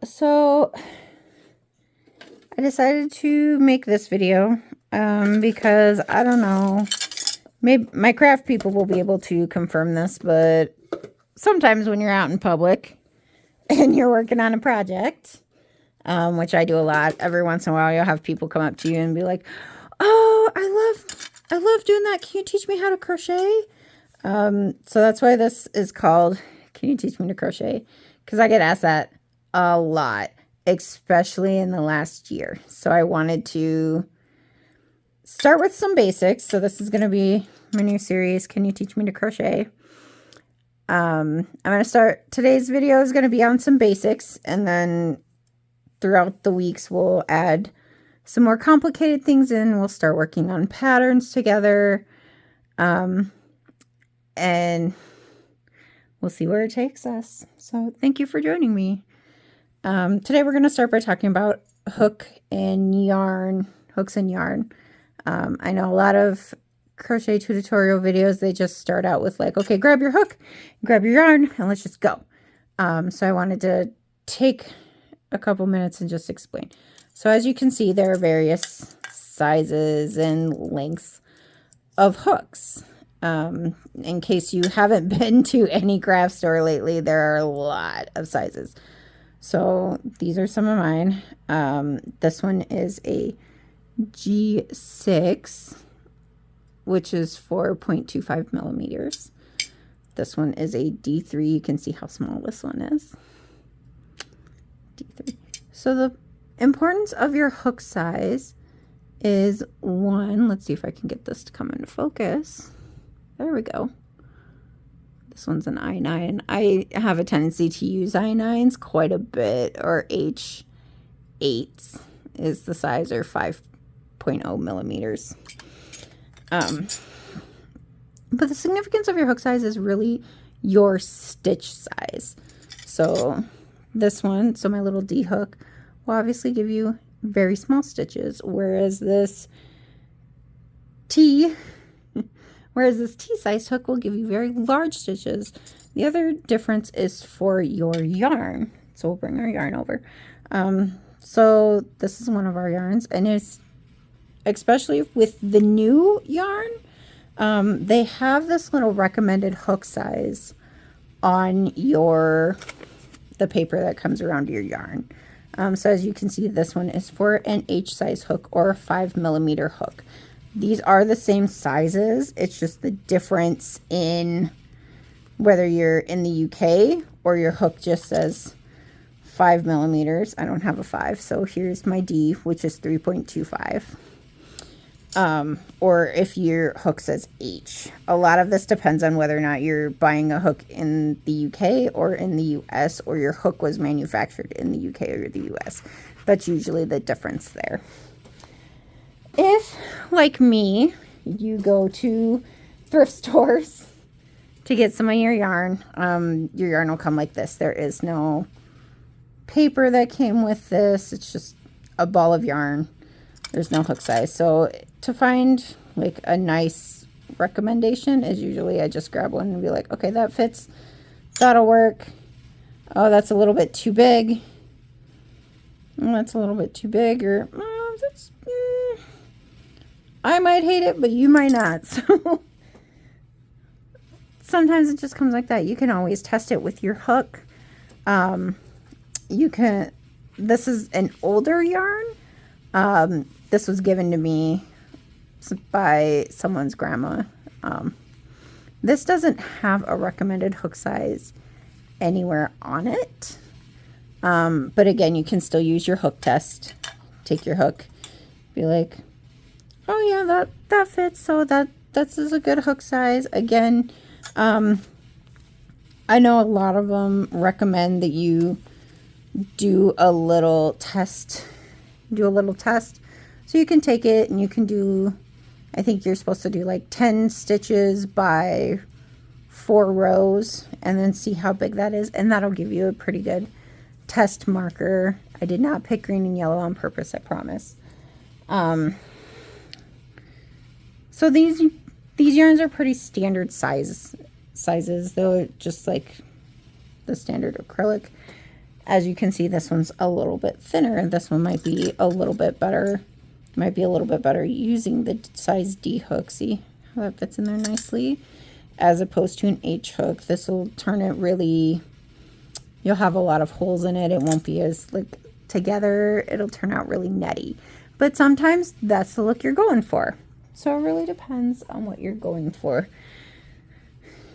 So I decided to make this video because I don't know, maybe my craft people will be able to confirm this, but sometimes when you're out in public and you're working on a project, which I do a lot, every once in a while you'll have people come up to you and be like, "Oh, I love doing that. Can you teach me how to crochet?" So that's why this is called "Can you teach me to crochet?" Because I get asked that a lot, especially in the last year. So I wanted to start with some basics. So this is going to be my new series, Can You Teach Me to Crochet? I'm going to start, today's video is going to be on some basics, and then throughout the weeks we'll add some more complicated things in. We'll start working on patterns together, and we'll see where it takes us. So thank you for joining me. Today we're going to start by talking about hooks and yarn. I know a lot of crochet tutorial videos, they just start out with like, okay, grab your hook, grab your yarn, and let's just go. So I wanted to take a couple minutes and just explain. So as you can see, there are various sizes and lengths of hooks. In case you haven't been to any craft store lately, there are a lot of sizes. So these are some of mine. This one is a G6, which is 4.25 millimeters. This one is a D3. You can see how small this one is. D3. So the importance of your hook size is one. Let's see if I can get this to come into focus. There we go. This one's an I9. I have a tendency to use I9s quite a bit, or H8s is the size, or 5.0 millimeters. But the significance of your hook size is really your stitch size. So this one, so my little D hook, will obviously give you very small stitches, whereas this T size hook will give you very large stitches. The other difference is for your yarn. So we'll bring our yarn over. So this is one of our yarns, and it's especially with the new yarn, they have this little recommended hook size on the paper that comes around your yarn. So as you can see, this one is for an H size hook or a 5 millimeter hook. These are the same sizes. It's just the difference in whether you're in the UK or your hook just says 5 millimeters. I don't have a 5, so here's my D, which is 3.25. Or if your hook says H. A lot of this depends on whether or not you're buying a hook in the UK or in the US, or your hook was manufactured in the UK or the US. That's usually the difference there. If, like me, you go to thrift stores to get some of your yarn will come like this. There is no paper that came with this. It's just a ball of yarn. There's no hook size. So to find like a nice recommendation is usually I just grab one and be like, okay, that fits. That'll work. Oh, that's a little bit too big. Oh, that's a little bit too big. Or I might hate it, but you might not. So sometimes it just comes like that. You can always test it with your hook. This is an older yarn. This was given to me by someone's grandma. This doesn't have a recommended hook size anywhere on it. But again, you can still use your hook test. Take your hook, be like, oh yeah, that fits. So that's a good hook size. Again, I know a lot of them recommend that you do a little test. So you can take it and you can do, I think you're supposed to do like 10 stitches by 4 rows and then see how big that is. And that'll give you a pretty good test marker. I did not pick green and yellow on purpose, I promise. So these yarns are pretty standard sizes. They're just like the standard acrylic. As you can see, this one's a little bit thinner, and this one might be a little bit better. Might be a little bit better using the size D hook. See how that fits in there nicely? As opposed to an H hook. This will turn it really, you'll have a lot of holes in it. It won't be as like together. It'll turn out really netty. But sometimes that's the look you're going for. So it really depends on what you're going for.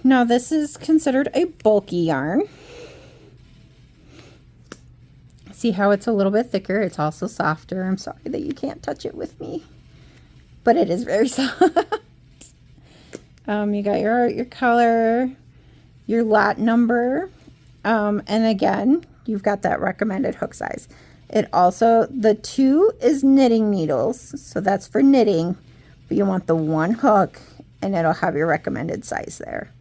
Now this is considered a bulky yarn. See how it's a little bit thicker? It's also softer. I'm sorry that you can't touch it with me, but it is very soft. You got your color, your lot number, and again, you've got that recommended hook size. It also, the 2 is knitting needles, so that's for knitting, but you want the 1 hook, and it'll have your recommended size there.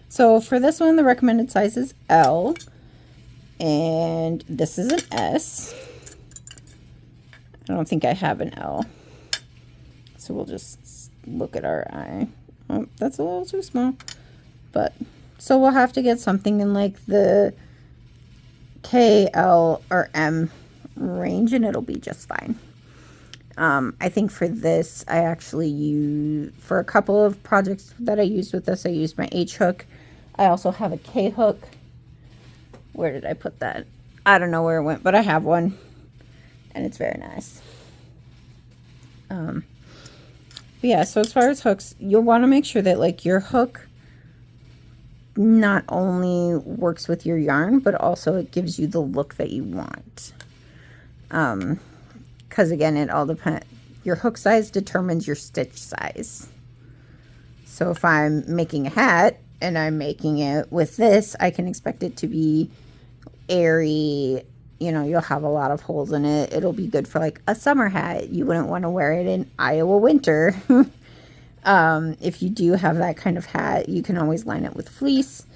So for this one, the recommended size is L. And this is an S. I don't think I have an L. So we'll just look at our eye. Oh, that's a little too small. But, so we'll have to get something in like the K, L, or M range, and it'll be just fine. I think for this, I actually use, for a couple of projects that I used with this, I used my H hook. I also have a K hook. Where did I put that? I don't know where it went, but I have one, and it's very nice. But yeah, so as far as hooks, you'll want to make sure that like your hook not only works with your yarn, but also it gives you the look that you want. Because again, it all depends. Your hook size determines your stitch size. So if I'm making a hat and I'm making it with this, I can expect it to be airy. You know, you'll have a lot of holes in it. It'll be good for like a summer hat. You wouldn't want to wear it in Iowa winter. If you do have that kind of hat, you can always line it with fleece.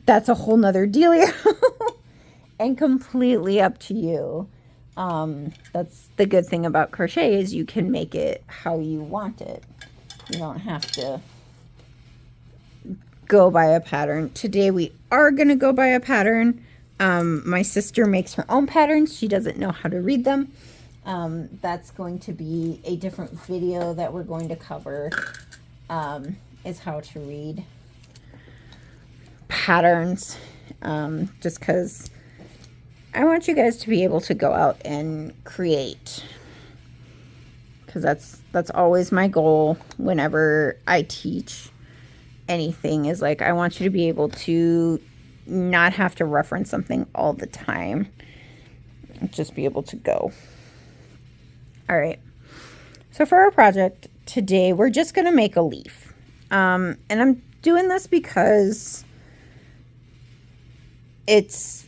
That's a whole nother dealio and completely up to you. That's the good thing about crochet, is you can make it how you want it. You don't have to go by a pattern. Today we are going to go by a pattern. My sister makes her own patterns. She doesn't know how to read them. That's going to be a different video that we're going to cover, is how to read patterns. Just because I want you guys to be able to go out and create, because that's always my goal whenever I teach anything, is like I want you to be able to not have to reference something all the time, just be able to go. All right, so for our project today, we're just going to make a leaf, and I'm doing this because it's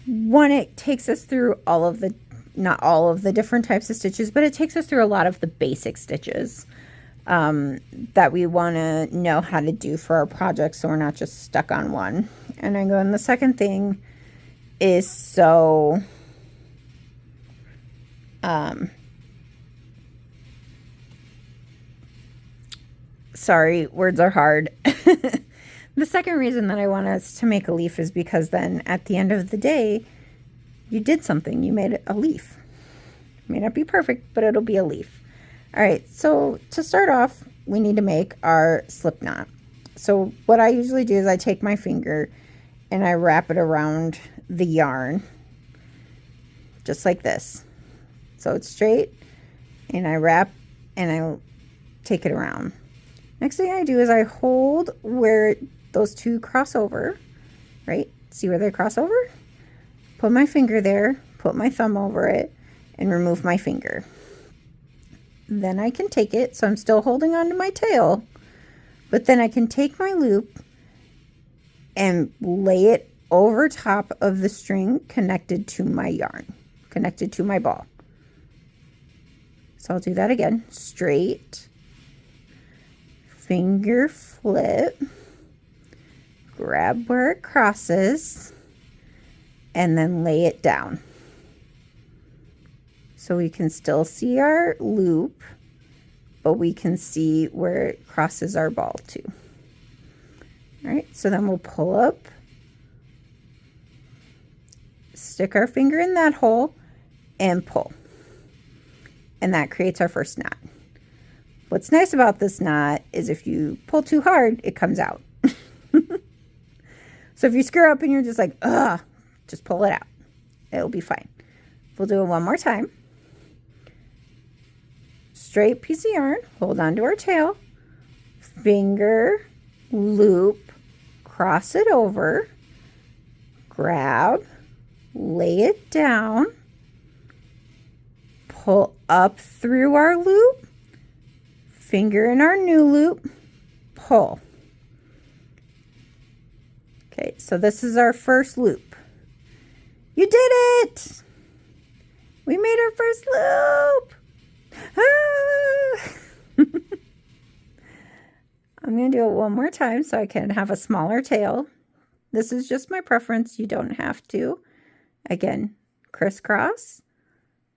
one, it takes us through all of the, not all of the different types of stitches, but it takes us through a lot of the basic stitches that we want to know how to do for our project, so we're not just stuck on one. And I go, and the second thing is, so sorry, words are hard. The second reason that I want us to make a leaf is because then at the end of the day, you did something. You made a leaf. It may not be perfect, but it'll be a leaf. All right, so to start off, we need to make our slip knot. So what I usually do is I take my finger and I wrap it around the yarn, just like this. So it's straight, and I wrap and I take it around. Next thing I do is I hold where those two cross over, right? See where they cross over? Put my finger there, put my thumb over it, and remove my finger. Then I can take it, so I'm still holding on to my tail, but then I can take my loop and lay it over top of the string connected to my yarn, connected to my ball. So I'll do that again. Straight, finger flip, grab where it crosses, and then lay it down. So we can still see our loop, but we can see where it crosses our ball too. All right, so then we'll pull up stick our finger in that hole and pull. And that creates our first knot. What's nice about this knot is if you pull too hard, it comes out. So if you screw up and you're just like, ugh, just pull it out. It'll be fine. We'll do it one more time. Straight piece of yarn, hold on to our tail, finger, loop, cross it over, grab, lay it down, pull up through our loop, finger in our new loop, pull. Okay, so this is our first loop. You did it! We made our first loop! Ah! I'm going to do it one more time so I can have a smaller tail. This is just my preference. You don't have to. Again, crisscross,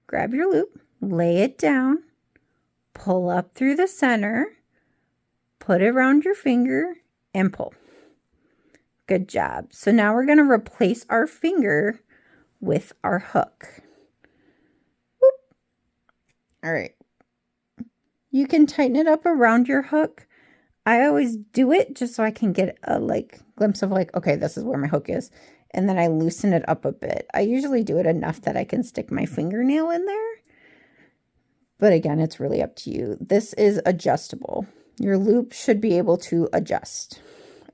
grab your loop, lay it down, pull up through the center, put it around your finger, and pull. Good job. So now we're going to replace our finger with our hook. Whoop. All right. You can tighten it up around your hook. I always do it just so I can get a glimpse of okay, this is where my hook is. And then I loosen it up a bit. I usually do it enough that I can stick my fingernail in there. But again, it's really up to you. This is adjustable. Your loop should be able to adjust.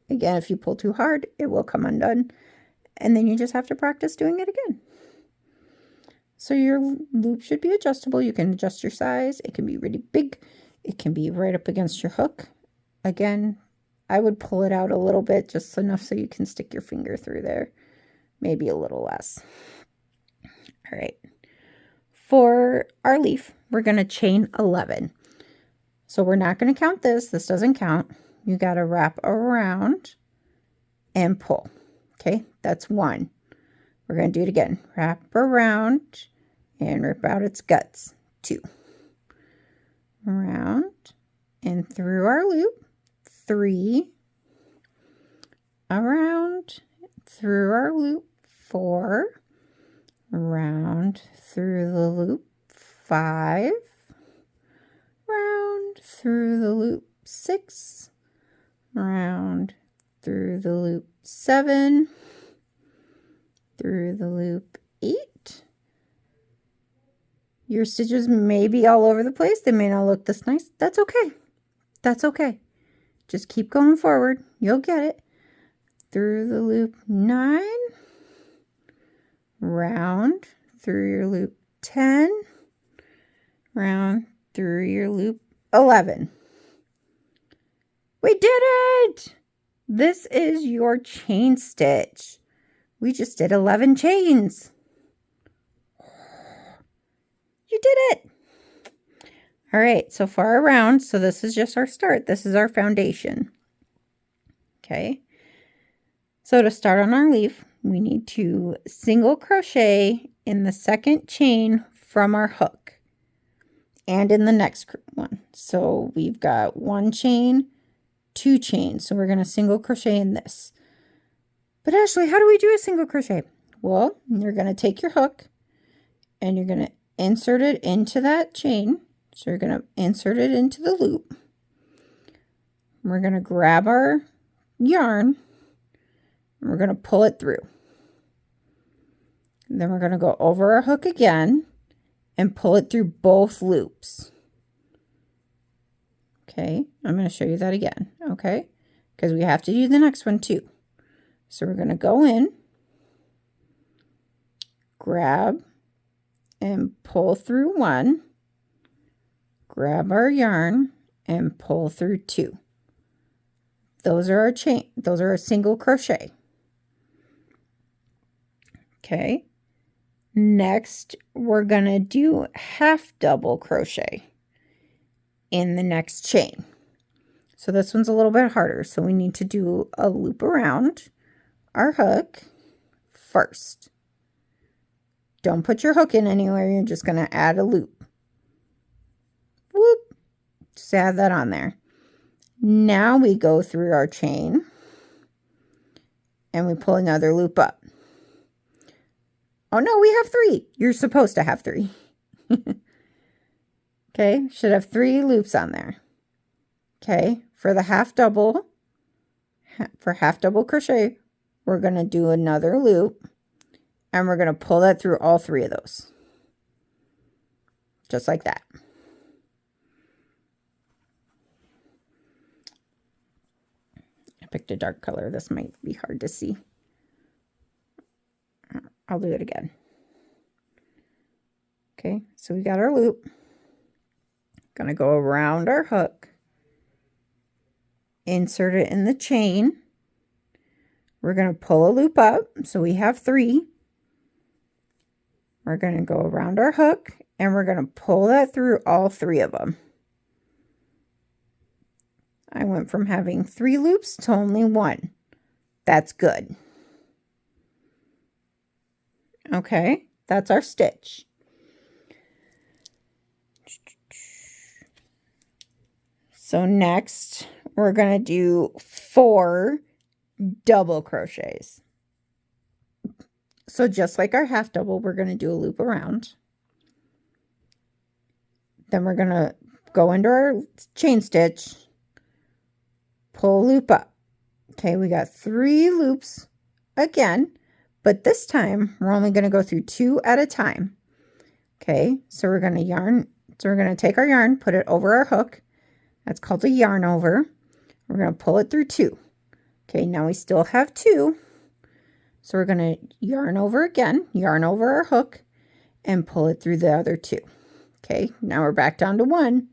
Again, if you pull too hard, it will come undone. And then you just have to practice doing it again. So your loop should be adjustable. You can adjust your size. It can be really big. It can be right up against your hook. Again, I would pull it out a little bit, just enough so you can stick your finger through there. Maybe a little less. All right. For our leaf, we're going to chain 11. So we're not going to count this. This doesn't count. You got to wrap around and pull. Okay, that's 1. We're going to do it again. Wrap around and rip out its guts. 2. Around and through our loop. 3. Around through our loop. 4. Around through the loop. 5. Round through the loop. 6. Around through the loop. 7. Through the loop. 8. Your stitches may be all over the place. They may not look this nice. That's okay. That's okay. Just keep going forward. You'll get it. Through the loop. 9. Round through your loop. 10. Round through your loop. 11. We did it! This is your chain stitch. We just did 11 chains. You did it! All right, so for our round, so this is just our start. This is our foundation. Okay. So to start on our leaf, we need to single crochet in the second chain from our hook and in the next one. So we've got 1 chain, 2 chains. So we're going to single crochet in this. But Ashley, how do we do a single crochet? Well, you're going to take your hook and you're going to insert it into that chain. So you're going to insert it into the loop. We're going to grab our yarn and we're going to pull it through. And then we're going to go over our hook again and pull it through both loops. Okay, I'm going to show you that again, okay? Because we have to do the next one too. So we're going to go in, grab, and pull through 1, grab our yarn, and pull through 2. Those are our chain, those are our single crochet. Okay, next we're going to do half double crochet in the next chain. So this one's a little bit harder. So we need to do a loop around our hook first. Don't put your hook in anywhere. You're just going to add a loop. Whoop. Just add that on there. Now we go through our chain and we pull another loop up. Oh no, we have 3. You're supposed to have 3. Okay, should have 3 loops on there. Okay, for the half double, for half double crochet, we're going to do another loop, and we're going to pull that through all 3 of those. Just like that. I picked a dark color. This might be hard to see. I'll do it again. Okay, so we got our loop. Gonna go around our hook, insert it in the chain. We're gonna pull a loop up, so we have 3. We're gonna go around our hook, and we're gonna pull that through all 3 of them. I went from having 3 loops to only 1. That's good. Okay, that's our stitch. So next, we're going to do 4 double crochets. So just like our half double, we're going to do a loop around. Then we're going to go into our chain stitch, pull a loop up. Okay, we got 3 loops again, but this time we're only going to go through 2 at a time. Okay, so we're going to take our yarn, put it over our hook. That's called a yarn over. We're going to pull it through 2. Okay, now we still have 2. So we're going to yarn over again, yarn over our hook, and pull it through the other 2. Okay, now we're back down to 1.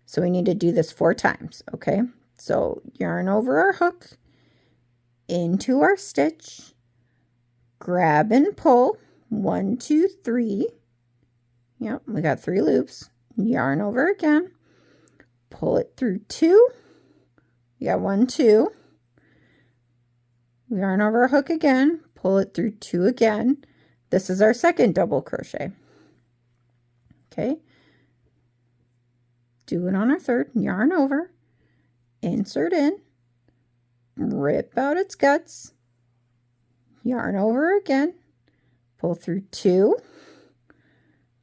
So we need to do this 4 times. Okay, so yarn over our hook, into our stitch, grab and pull, 1, 2, 3. Yep, we got 3 loops. Yarn over again. Pull it through 2. You got 1, 2. Yarn over our hook again. Pull it through 2 again. This is our second double crochet. Okay. Do it on our third. Yarn over. Insert in. Rip out its guts. Yarn over again. Pull through 2.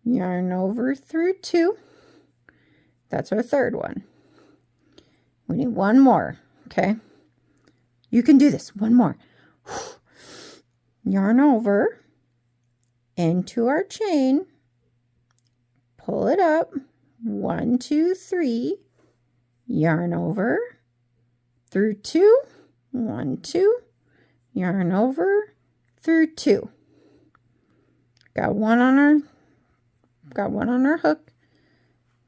Yarn over through 2. That's our third one. We need 1 more, okay? You can do this. 1 more. Yarn over into our chain. Pull it up. 1, 2, 3. Yarn over through 2. 1, 2. Yarn over through 2. Got one on our hook.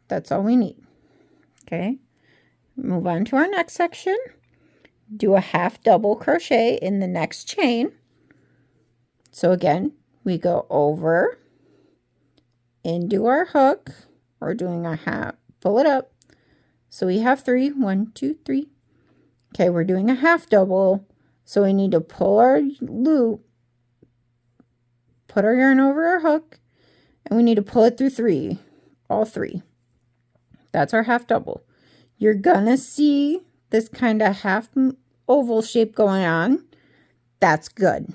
That's all we need. Okay, move on to our next section. Do a half double crochet in the next chain. So again, we go over into our hook. We're doing a half, pull it up. So we have 3, 1, 2, 3. Okay, we're doing a half double. So we need to pull our loop, put our yarn over our hook, and we need to pull it through 3, all 3. That's our half double. You're gonna see this kind of half oval shape going on. That's good.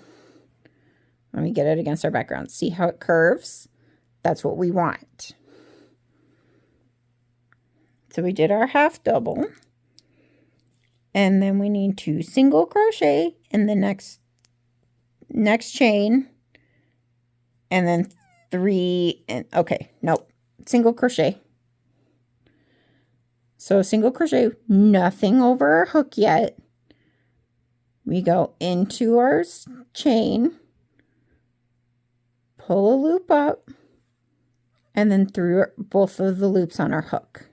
Let me get it against our background. See how it curves? That's what we want. So we did our half double. And then we need to single crochet in the next chain. And then 3 and okay, nope. Single crochet. So single crochet, nothing over our hook yet. We go into our chain, pull a loop up, and then through both of the loops on our hook.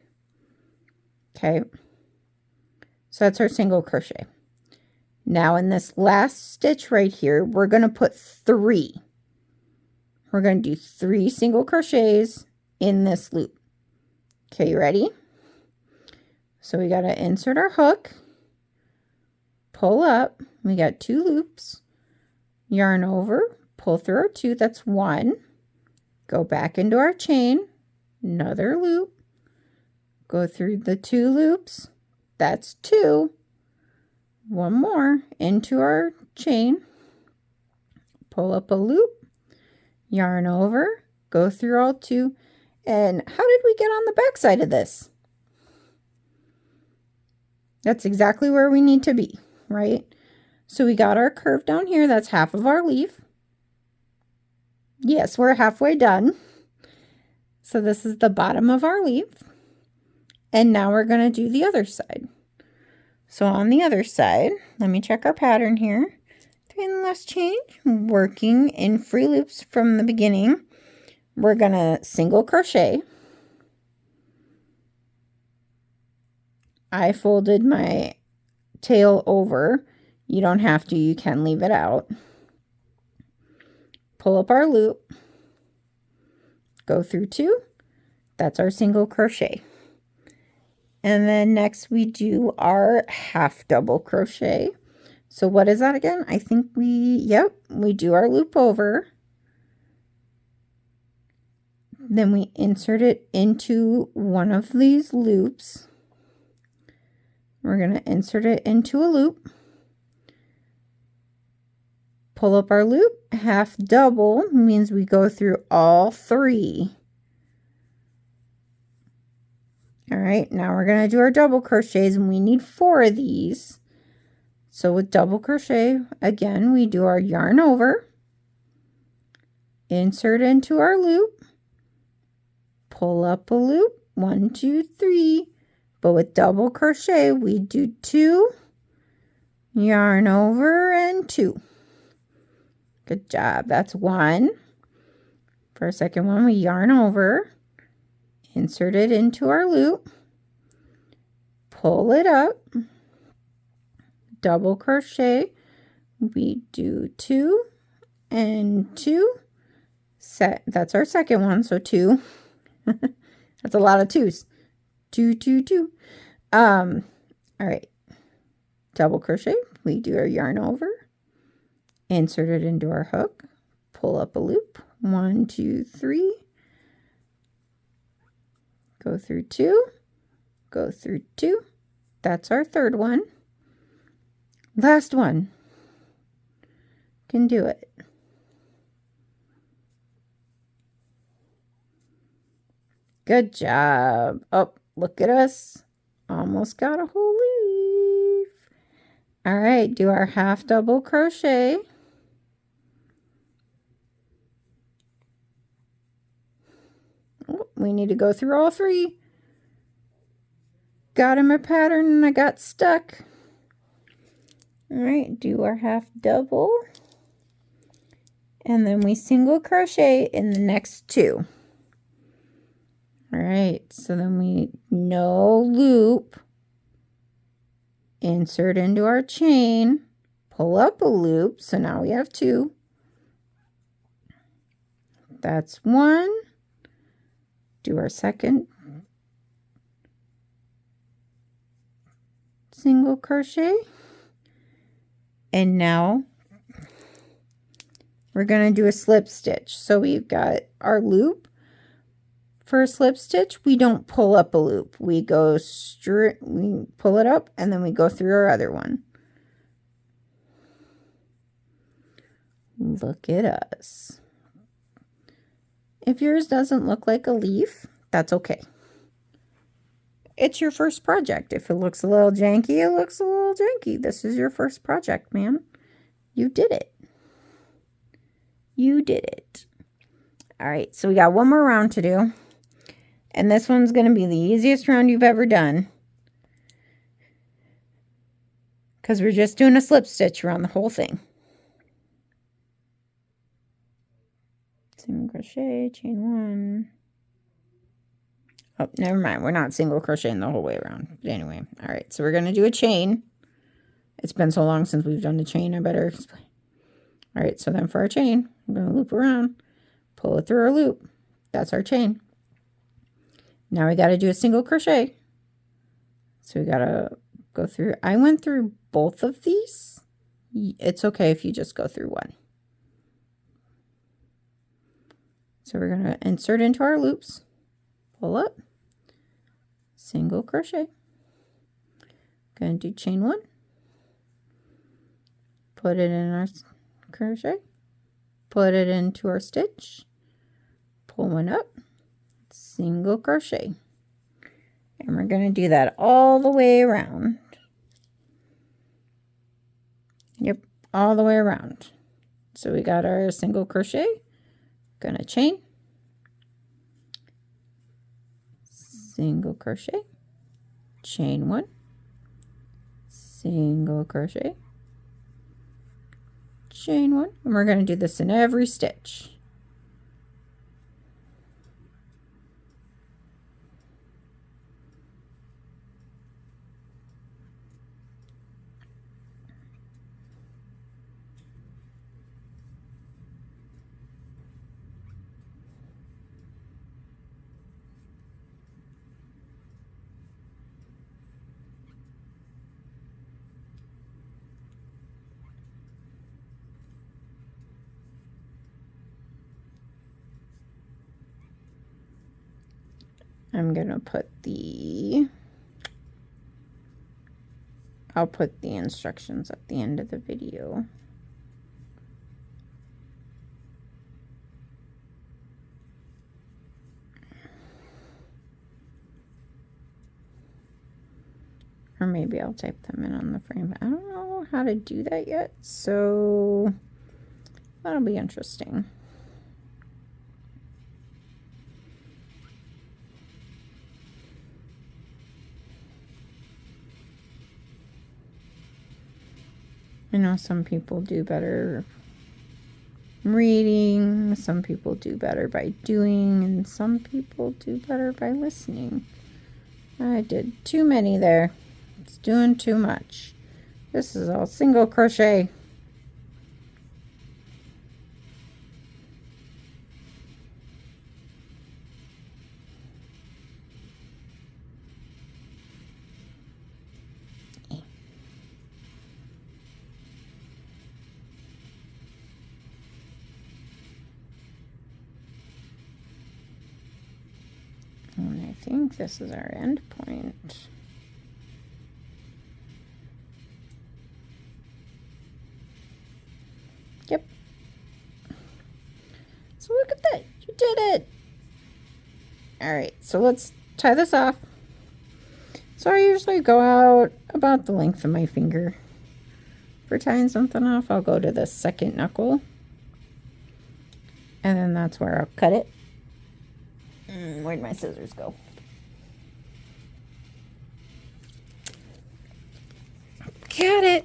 Okay, so that's our single crochet. Now in this last stitch right here, we're going to put 3. We're going to do 3 single crochets in this loop. Okay, you ready? So we got to insert our hook, pull up, we got 2 loops, yarn over, pull through our 2, that's 1, go back into our chain, another loop, go through the 2 loops, that's 2, 1 more, into our chain, pull up a loop, yarn over, go through all 2. And how did we get on the back side of this? That's exactly where we need to be, right? So we got our curve down here. That's half of our leaf. Yes, we're halfway done. So this is the bottom of our leaf. And now we're going to do the other side. So on the other side, let me check our pattern here. 3 in the last chain, working in free loops from the beginning. We're going to single crochet. I folded my tail over. You don't have to, you can leave it out. Pull up our loop, go through 2. That's our single crochet. And then next we do our half double crochet. So what is that again? I think we do our loop over. Then we insert it into one of these loops. We're going to insert it into a loop. Pull up our loop. Half double means we go through all 3. All right, now we're going to do our double crochets, and we need 4 of these. So with double crochet, again, we do our yarn over, insert into our loop, pull up a loop, 1, 2, 3. But with double crochet, we do 2, yarn over, and 2. Good job. That's 1. For our second one, we yarn over, insert it into our loop, pull it up, double crochet, we do 2 and 2, that's our second one, so 2. That's a lot of 2s. 2, 2, 2. All right, double crochet, we do our yarn over, insert it into our hook, pull up a loop, 1, 2, 3, go through 2, go through 2. That's our third one. Last one. Can do it. Good job. Oh, look at us. Almost got a whole leaf. All right, do our half double crochet. Oh, we need to go through all 3. Got in my pattern and I got stuck. All right, do our half double. And then we single crochet in the next 2. All right, so then we no loop, insert into our chain, pull up a loop. So now we have 2. That's 1. Do our second single crochet. And now we're going to do a slip stitch. So we've got our loop. For a slip stitch, we don't pull up a loop. We go straight, we pull it up, and then we go through our other one. Look at us. If yours doesn't look like a leaf, that's okay. It's your first project. If it looks a little janky, it looks a little janky. This is your first project, man. You did it. You did it. All right, so we got one more round to do. And this one's going to be the easiest round you've ever done. Because we're just doing a slip stitch around the whole thing. Single crochet, chain 1. Oh, never mind. We're not single crocheting the whole way around. But anyway, all right. So we're going to do a chain. It's been so long since we've done the chain. I better explain. All right. So then for our chain, I'm going to loop around, pull it through our loop. That's our chain. Now we got to do a single crochet. So we got to go through. I went through both of these. It's okay if you just go through one. So we're going to insert into our loops, pull up, single crochet. Going to do chain 1. Put it in our crochet. put it into our stitch, pull one up, single crochet. And we're going to do that all the way around. Yep, all the way around. So we got our single crochet, gonna chain, single crochet, chain one, single crochet, chain one, and we're gonna do this in every stitch. I'm gonna put I'll put the instructions at the end of the video. Or maybe I'll type them in on the frame. I don't know how to do that yet, so that'll be interesting. I know some people do better reading, some people do better by doing, and some people do better by listening. I did too many there. It's doing too much. This is all single crochet. And I think this is our end point. Yep. So look at that. You did it. All right, so let's tie this off. So I usually go out about the length of my finger. For tying something off, I'll go to the second knuckle. And then that's where I'll cut it. Where'd my scissors go? Got it.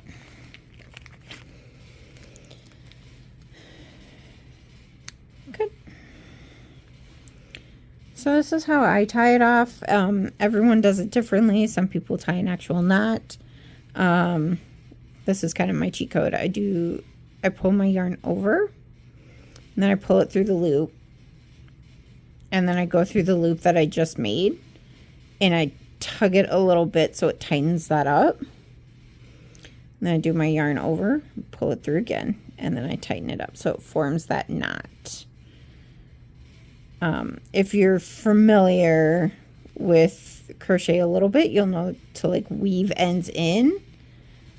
Good. So this is how I tie it off. Everyone does it differently. Some people tie an actual knot. This is kind of my cheat code. I pull my yarn over, and then I pull it through the loop. And then I go through the loop that I just made, and I tug it a little bit so it tightens that up. And then I do my yarn over, pull it through again, and then I tighten it up so it forms that knot. If you're familiar with crochet a little bit, you'll know to like weave ends in.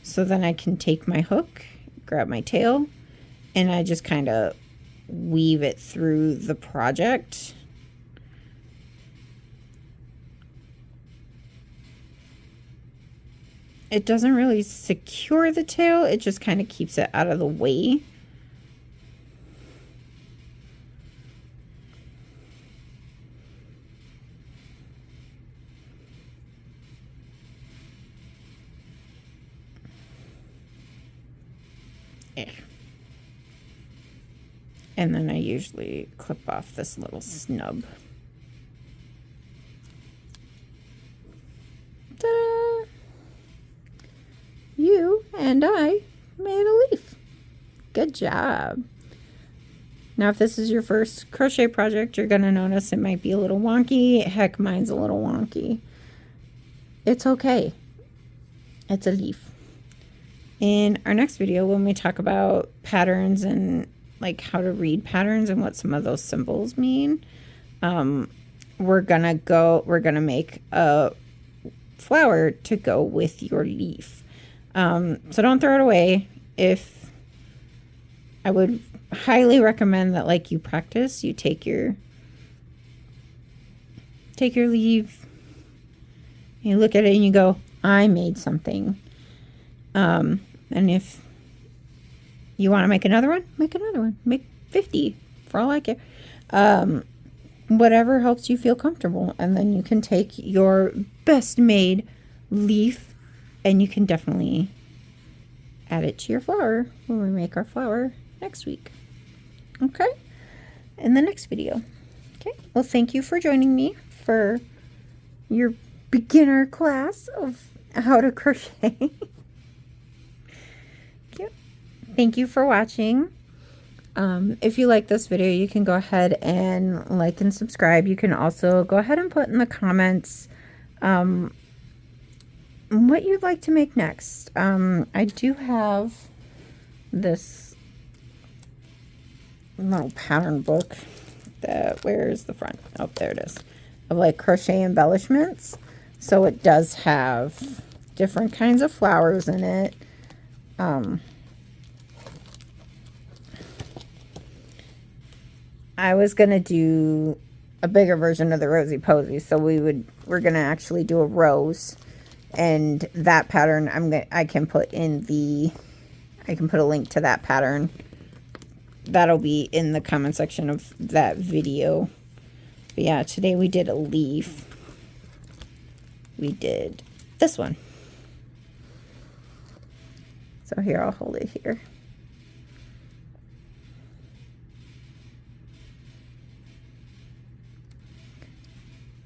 So then I can take my hook, grab my tail, and I just kind of weave it through the project. It doesn't really secure the tail, it just kind of keeps it out of the way. And then I usually clip off this little snub. Ta-da! You and I made a leaf. Good job. Now, if this is your first crochet project, you're going to notice it might be a little wonky. Heck, mine's a little wonky. It's okay. It's a leaf. In our next video, when we talk about patterns and like how to read patterns and what some of those symbols mean, we're gonna make a flower to go with your leaf. So don't throw it away. If I would highly recommend that, like, you practice. You take your leaf, you look at it and you go, I made something. And if you want to make another one, make another one. Make 50 for all I care. Whatever helps you feel comfortable. And then you can take your best made leaf and you can definitely add it to your flower when we make our flower next week. Okay? In the next video. Okay? Well, thank you for joining me for your beginner class of how to crochet. Cute. Thank you for watching. If you like this video, you can go ahead and like and subscribe. You can also go ahead and put in the comments what you'd like to make next. I do have this little pattern book that, where's the front? Oh, there it is. Of like crochet embellishments. So it does have different kinds of flowers in it. I was gonna do a bigger version of the Rosy Posy, so we're gonna actually do a rose, and that pattern I can put a link to that pattern. That'll be in the comment section of that video. But yeah, today we did a leaf. We did this one. So here, I'll hold it here.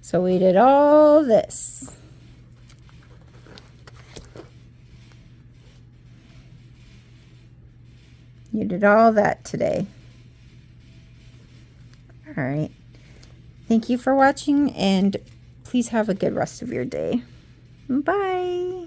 So we did all this. You did all that today. All right. Thank you for watching, and please have a good rest of your day. Bye.